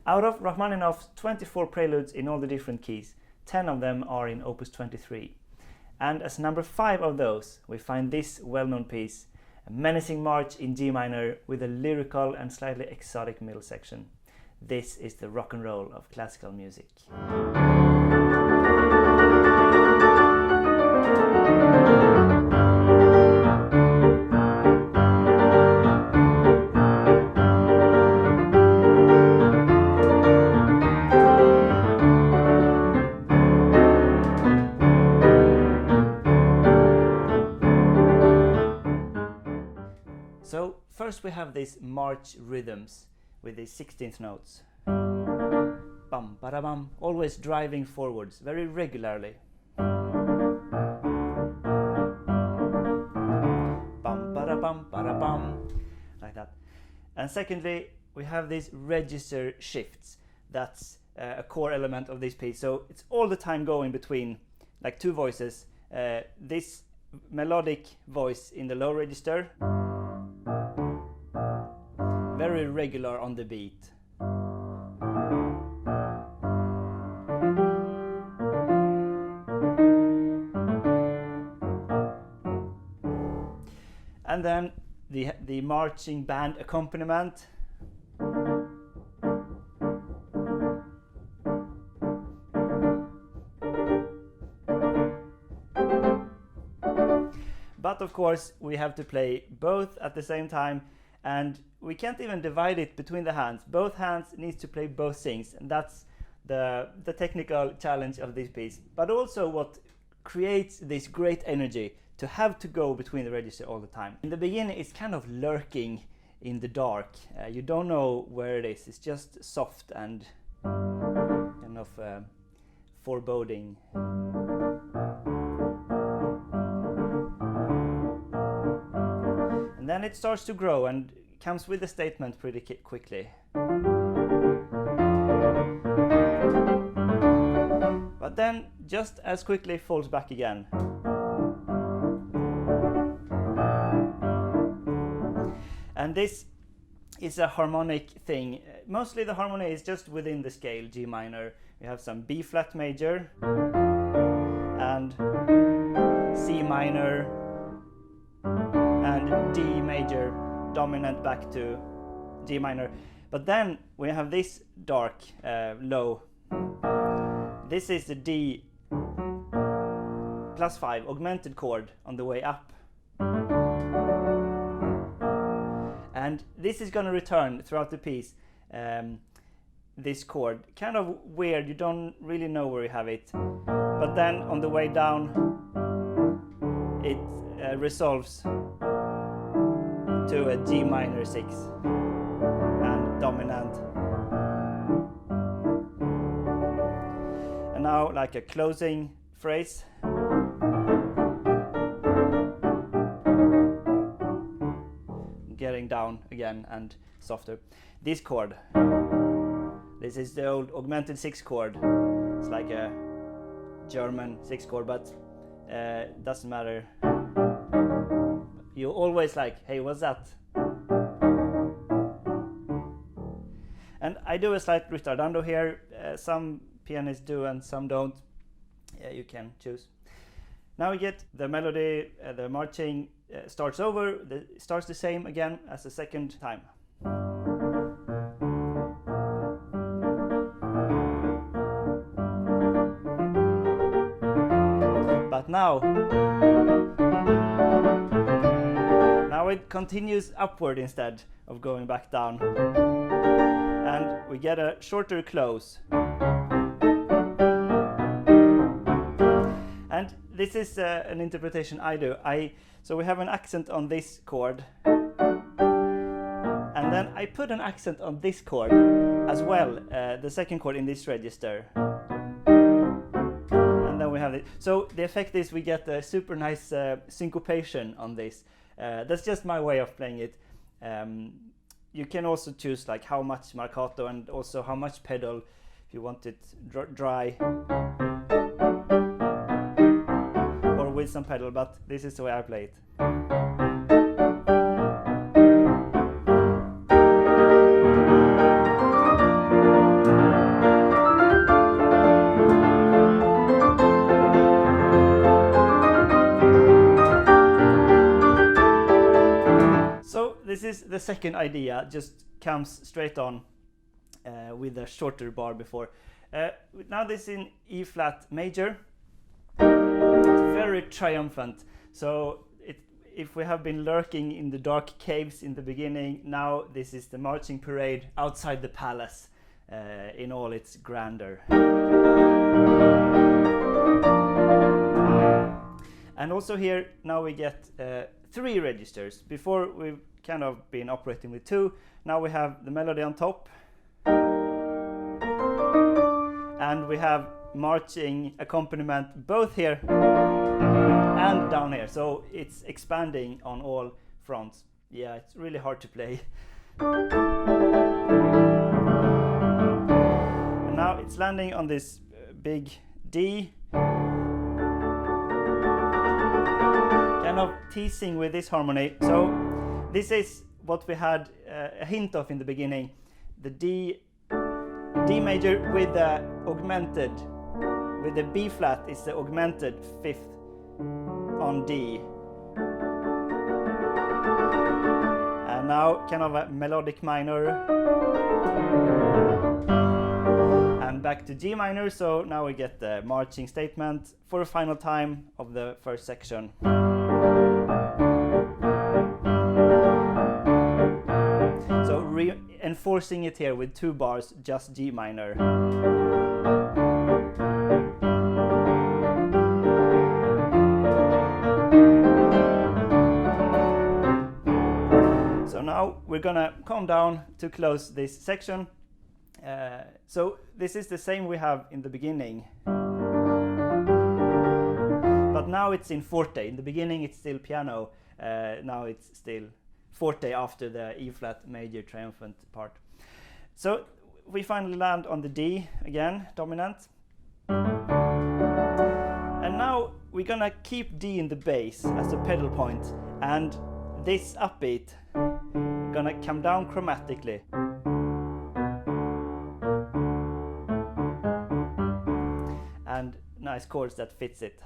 Out of Rachmaninoff's 24 preludes in all the different keys, 10 of them are in Opus 23. And as number 5 of those, we find this well-known piece, a menacing march in G minor with a lyrical and slightly exotic middle section. This is the rock and roll of classical music. So first we have these march rhythms with these 16th notes. Bum, ba-da-bum, always driving forwards very regularly. Bum, ba-da-bum, ba-da-bum, like that. And secondly, we have these register shifts. That's a core element of this piece. So it's all the time going between like two voices. This melodic voice in the low register, very regular on the beat. And then the marching band accompaniment. But of course we have to play both at the same time, and we can't even divide it between the hands. Both hands needs to play both things, and that's the technical challenge of this piece. But also what creates this great energy to have to go between the register all the time. In the beginning it's kind of lurking in the dark. You don't know where it is. It's just soft and kind of foreboding. And then it starts to grow and comes with a statement pretty quickly. But then just as quickly falls back again. And this is a harmonic thing. Mostly the harmony is just within the scale G minor. We have some B flat major and C minor and D major dominant back to G minor. But then we have this dark low. This is the D plus 5 augmented chord on the way up. And this is going to return throughout the piece, this chord. Kind of weird, you don't really know where you have it. But then on the way down, it resolves to a G minor 6 and dominant. And now like a closing phrase. Getting down again and softer. This chord, this is the old augmented 6 chord. It's like a German 6 chord, but doesn't matter. You always like, hey, what's that? And I do a slight ritardando here. Some pianists do and some don't. You can choose. Now we get the melody, the marching starts over, starts the same again as the second time. But now it continues upward instead of going back down. And we get a shorter close. And this is an interpretation I do. So we have an accent on this chord, and then I put an accent on this chord as well, the second chord in this register. And then we have it. So the effect is we get a super nice syncopation on this. That's just my way of playing it. You can also choose like how much marcato and also how much pedal if you want it dry. With some pedal, but this is the way I play it. is the second idea, just comes straight on with a shorter bar before. Now this in E flat major. It's very triumphant. So if we have been lurking in the dark caves in the beginning, now this is the marching parade outside the palace in all its grandeur. And also here, now we get 3 registers. Before we've kind of been operating with 2. Now we have the melody on top. And we have marching accompaniment both here and down here. So it's expanding on all fronts. Yeah, it's really hard to play. And now it's landing on this big D. Kind of teasing with this harmony. So this is what we had a hint of in the beginning. The D major with the augmented, with the B flat is the augmented 5th on D. And now kind of a melodic minor. And back to G minor, so now we get the marching statement for a final time of the first section. So reinforcing it here with 2 bars, just G minor. So now we're gonna calm down to close this section. So this is the same we have in the beginning. But now it's in forte. In the beginning it's still piano. Now it's still forte after the E flat major triumphant part. So we finally land on the D again, dominant. And now we're gonna keep D in the bass as a pedal point, and this upbeat gonna come down chromatically. And nice chords that fits it.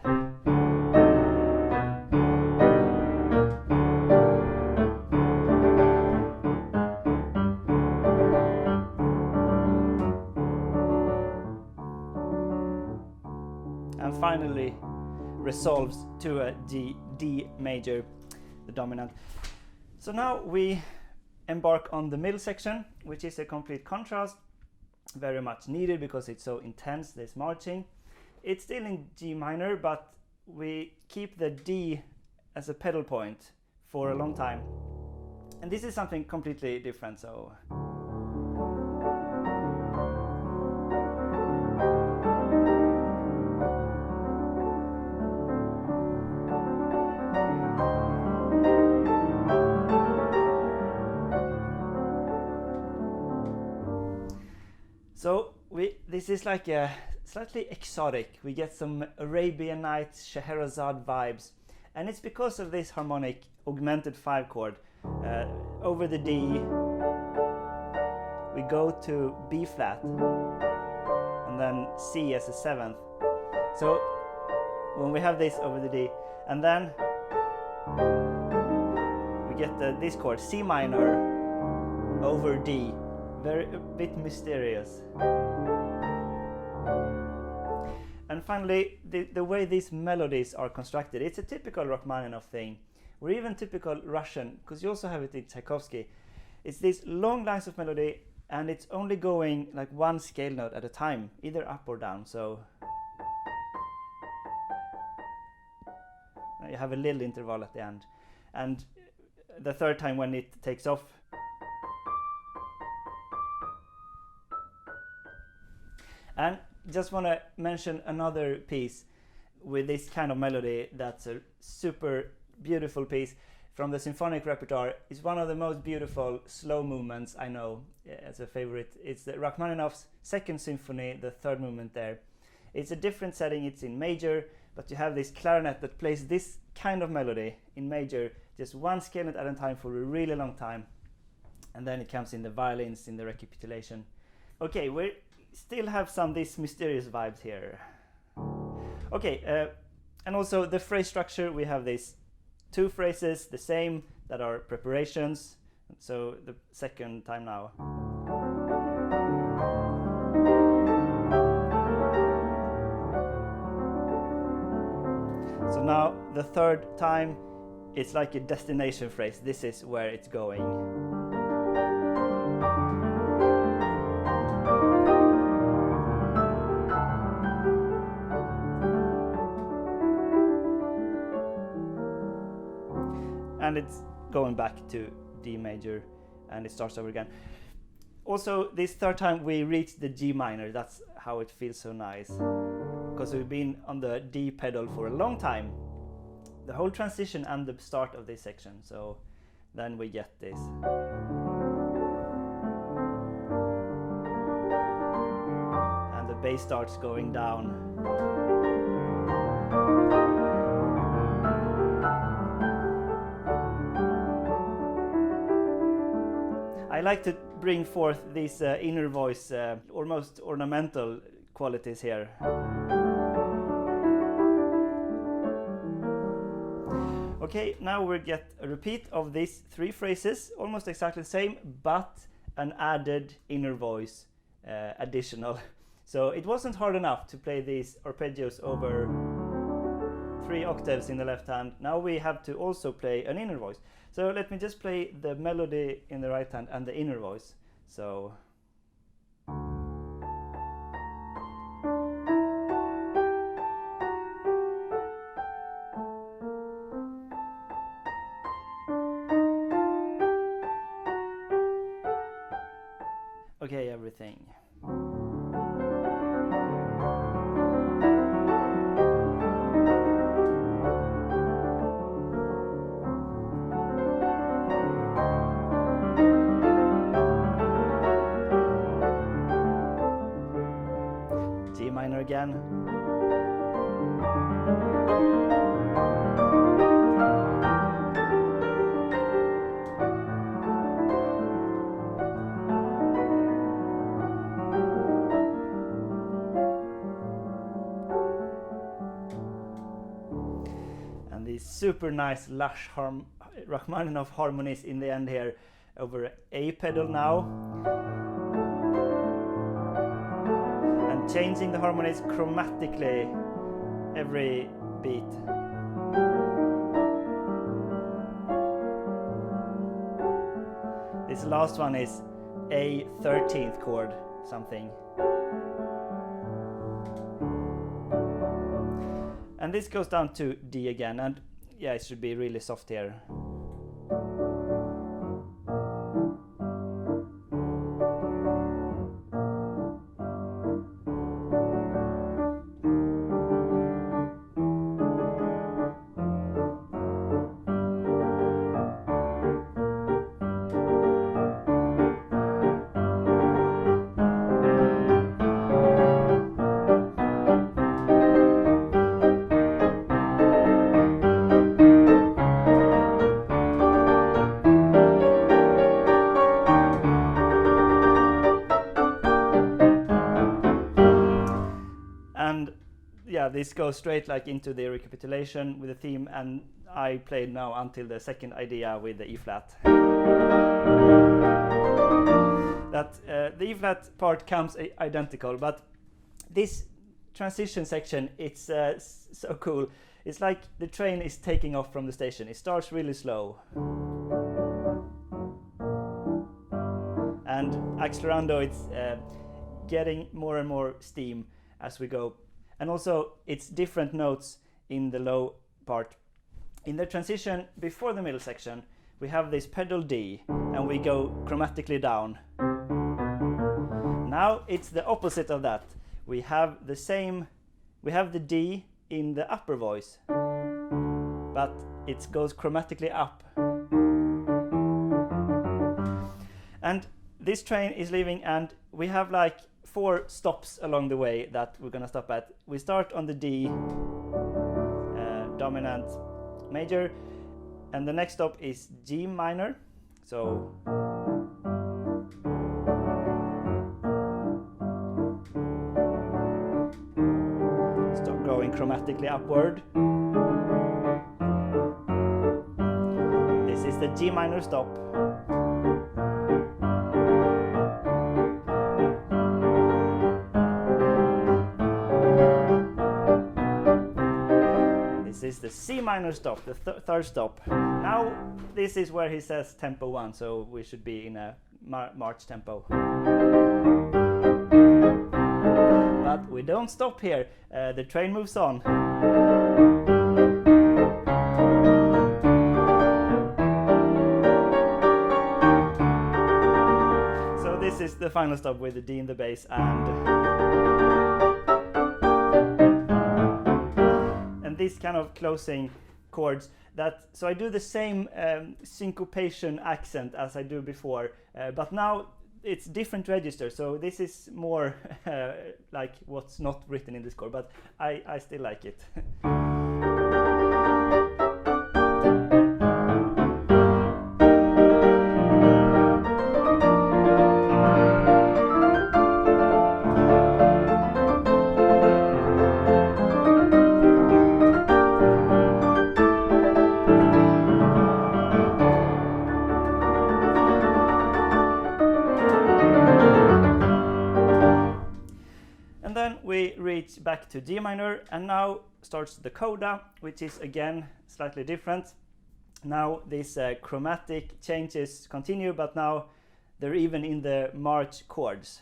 And finally resolves to a D major, the dominant. So now we embark on the middle section, which is a complete contrast, very much needed because it's so intense, this marching. It's still in G minor, but we keep the D as a pedal point for a long time. And this is something completely different, so. So this is like a slightly exotic. We get some Arabian Nights, Scheherazade vibes, and it's because of this harmonic augmented 5 chord. Over the D, we go to B flat, and then C as a 7th. So when we have this over the D, and then we get this chord, C minor over D. A bit mysterious. And finally, the way these melodies are constructed, it's a typical Rachmaninoff thing, or even typical Russian, because you also have it in Tchaikovsky. It's these long lines of melody, and it's only going like 1 scale note at a time, either up or down. So you have a little interval at the end, and the third time when it takes off. And just want to mention another piece with this kind of melody that's a super beautiful piece from the symphonic repertoire. It's one of the most beautiful slow movements I know as a favorite. It's the Rachmaninoff's 2nd Symphony, the 3rd movement there. It's a different setting, it's in major, but you have this clarinet that plays this kind of melody in major, just 1 scale note at a time for a really long time. And then it comes in the violins, in the recapitulation. Okay, we still have some these mysterious vibes here. Okay, and also the phrase structure, we have these 2 phrases, the same, that are preparations, So the second time now. So now the third time, it's like a destination phrase. This is where it's going. And it's going back to D major, and it starts over again. Also, this third time we reach the G minor. That's how it feels so nice, because we've been on the D pedal for a long time, the whole transition and the start of this section. So then we get this. And the bass starts going down. I like to bring forth these inner voice, almost ornamental qualities here. Okay, now we get a repeat of these three phrases, almost exactly the same, but an added inner voice additional. So it wasn't hard enough to play these arpeggios over 3 octaves in the left hand. Now we have to also play an inner voice. So let me just play the melody in the right hand and the inner voice. So okay, everything. G minor again. And these super nice lush Rachmaninoff harmonies in the end here over A pedal now. Changing the harmonies chromatically every beat. This last one is a 13th chord something. And this goes down to D again, and yeah, it should be really soft here. Yeah, this goes straight like into the recapitulation with the theme, and I played now until the second idea with the E flat. That the E flat part comes identical, but this transition section, it's so cool. It's like the train is taking off from the station. It starts really slow, and accelerando, it's getting more and more steam as we go. And also, it's different notes in the low part. In the transition before the middle section, we have this pedal D, and we go chromatically down. Now it's the opposite of that. We have the same, we have the D in the upper voice, but it goes chromatically up. And this train is leaving, and we have like 4 stops along the way that we're gonna stop at. We start on the D dominant major, and the next stop is G minor. So stop going chromatically upward. This is the G minor stop. is the C minor stop, the third stop. Now this is where he says tempo 1, so we should be in a march tempo. But we don't stop here, the train moves on. So this is the final stop with the D in the bass and these kind of closing chords. So I do the same syncopation accent as I do before, but now it's different registers, so this is more like what's not written in the score, but I still like it. We reach back to D minor, and now starts the coda, which is again slightly different. Now these chromatic changes continue, but now they're even in the march chords.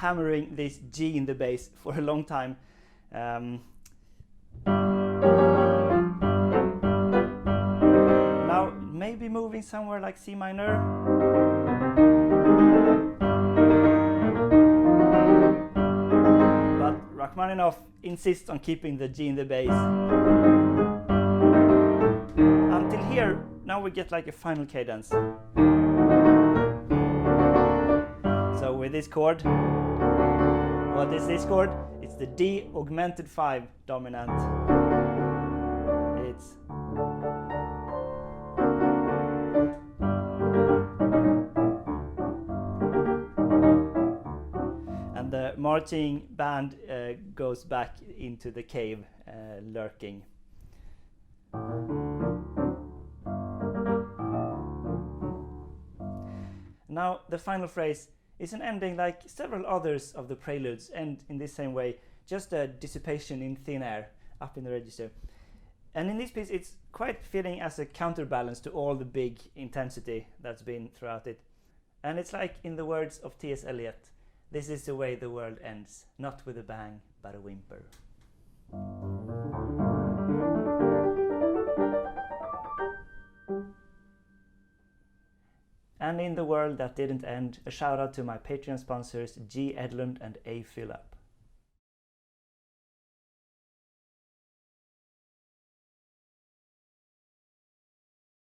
Hammering this G in the bass for a long time. Now maybe moving somewhere like C minor. But Rachmaninoff insists on keeping the G in the bass. Until here, now we get like a final cadence. So with this chord, what is this chord? It's the D augmented 5 dominant. It's and the marching band goes back into the cave, lurking. Now the final phrase is an ending like several others of the preludes end in this same way, just a dissipation in thin air up in the register. And in this piece it's quite fitting as a counterbalance to all the big intensity that's been throughout it. And it's like in the words of T.S. Eliot, this is the way the world ends, not with a bang but a whimper. And in the world that didn't end, a shout out to my Patreon sponsors G. Edlund and A. Fylla.